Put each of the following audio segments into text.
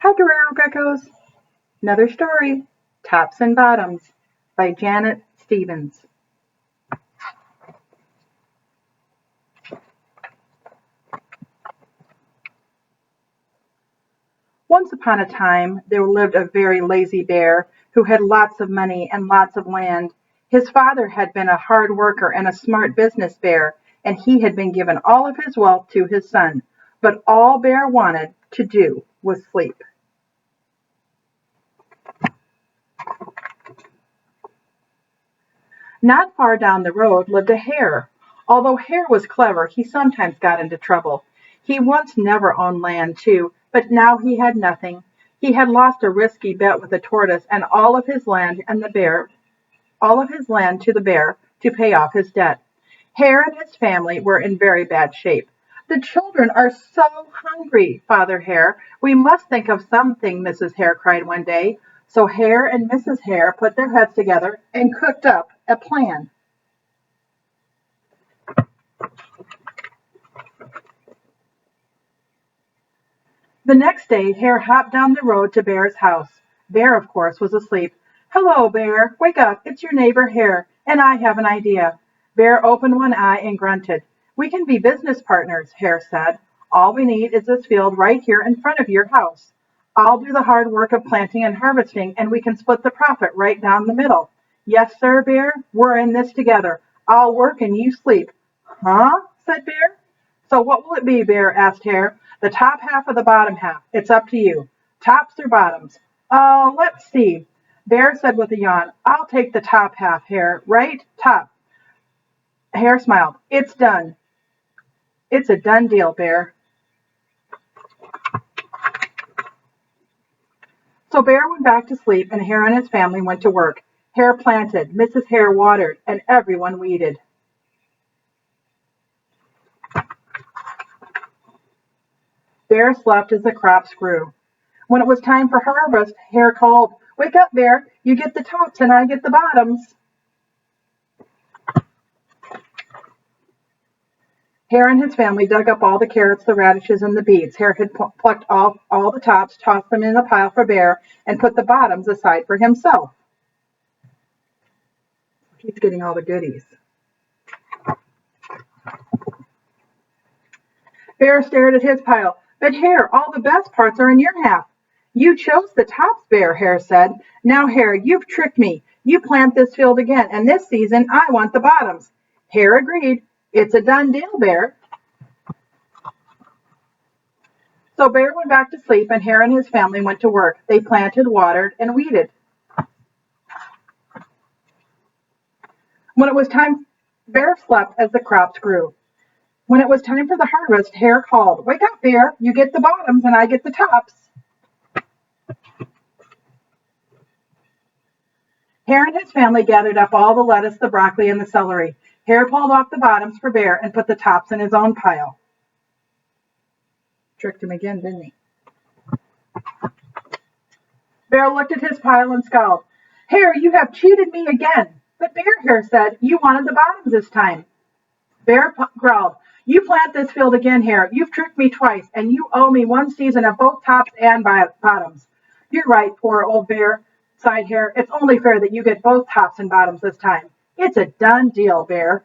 Hi, Guerrero Geckos. Another story, Tops and Bottoms by Janet Stevens. Once upon a time, there lived a very lazy bear who had lots of money and lots of land. His father had been a hard worker and a smart business bear, and he had been given all of his wealth to his son. But all Bear wanted to do was sleep. Not far down the road lived a hare. Although Hare was clever, he sometimes got into trouble. He once never owned land, too, but now he had nothing. He had lost a risky bet with a tortoise and all of his land to the bear to pay off his debt. Hare and his family were in very bad shape. The children are so hungry, Father Hare. We must think of something, Mrs. Hare cried one day. So Hare and Mrs. Hare put their heads together and cooked up a plan. The next day, Hare hopped down the road to Bear's house. Bear, of course, was asleep. Hello, Bear. Wake up. It's your neighbor Hare, and I have an idea. Bear opened one eye and grunted. We can be business partners, Hare said. All we need is this field right here in front of your house. I'll do the hard work of planting and harvesting, and we can split the profit right down the middle. Yes, sir, Bear. We're in this together. I'll work and you sleep. Huh? Said Bear. So what will it be, Bear? Asked Hare. The top half or the bottom half? It's up to you. Tops or bottoms? Oh, let's see. Bear said with a yawn. I'll take the top half, Hare. Right? Top. Hare smiled. It's done. It's a done deal, Bear. So Bear went back to sleep, and Hare and his family went to work. Hare planted, Mrs. Hare watered, and everyone weeded. Bear slept as the crops grew. When it was time for harvest, Hare called, Wake up, Bear. You get the tops and I get the bottoms. Hare and his family dug up all the carrots, the radishes, and the beets. Hare had plucked all the tops, tossed them in the pile for Bear, and put the bottoms aside for himself. He's getting all the goodies. Bear stared at his pile. But Hare, all the best parts are in your half. You chose the tops, Bear, Hare said. Now, Hare, you've tricked me. You plant this field again, and this season I want the bottoms. Hare agreed. It's a done deal, Bear. So Bear went back to sleep, and Hare and his family went to work. They planted, watered, and weeded. When it was time, Bear slept as the crops grew. When it was time for the harvest, Hare called, Wake up, Bear. You get the bottoms and I get the tops. Hare and his family gathered up all the lettuce, the broccoli, and the celery. Hare pulled off the bottoms for Bear and put the tops in his own pile. Tricked him again, didn't he? Bear looked at his pile and scowled. Hare, you have cheated me again. But Bear, Hare said, you wanted the bottoms this time. Bear growled. You plant this field again, Hare. You've tricked me twice, and you owe me one season of both tops and bottoms. You're right, poor old Bear, sighed Hare. It's only fair that you get both tops and bottoms this time. It's a done deal, Bear.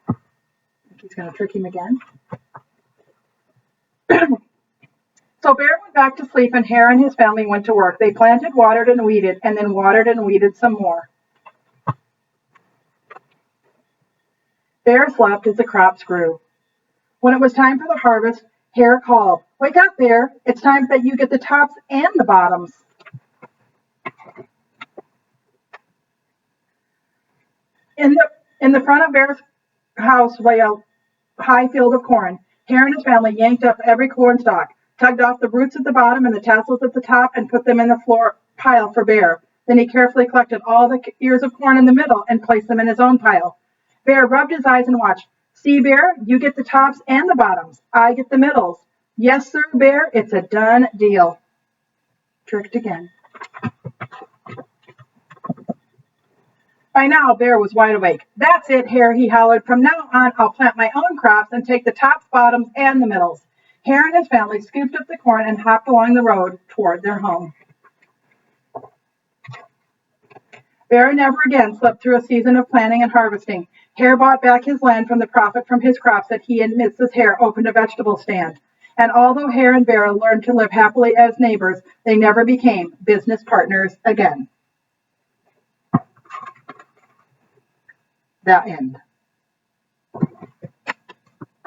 Think he's going to trick him again? So Bear went back to sleep, and Hare and his family went to work. They planted, watered, and weeded, and then watered and weeded some more. Bear slept as the crops grew. When it was time for the harvest, Hare called, Wake up, Bear. It's time that you get the tops and the bottoms. In the front of Bear's house lay a high field of corn. Hare and his family yanked up every corn stalk, tugged off the roots at the bottom and the tassels at the top, and put them in the floor pile for Bear. Then he carefully collected all the ears of corn in the middle and placed them in his own pile. Bear rubbed his eyes and watched. See, Bear, you get the tops and the bottoms. I get the middles. Yes, sir, Bear, it's a done deal. Tricked again. By now, Bear was wide awake. That's it, Hare, he hollered. From now on, I'll plant my own crops and take the tops, bottoms, and the middles. Hare and his family scooped up the corn and hopped along the road toward their home. Bear never again slept through a season of planting and harvesting. Hare bought back his land from the profit from his crops that he and Mrs. Hare opened a vegetable stand. And although Hare and Bear learned to live happily as neighbors, they never became business partners again. The end.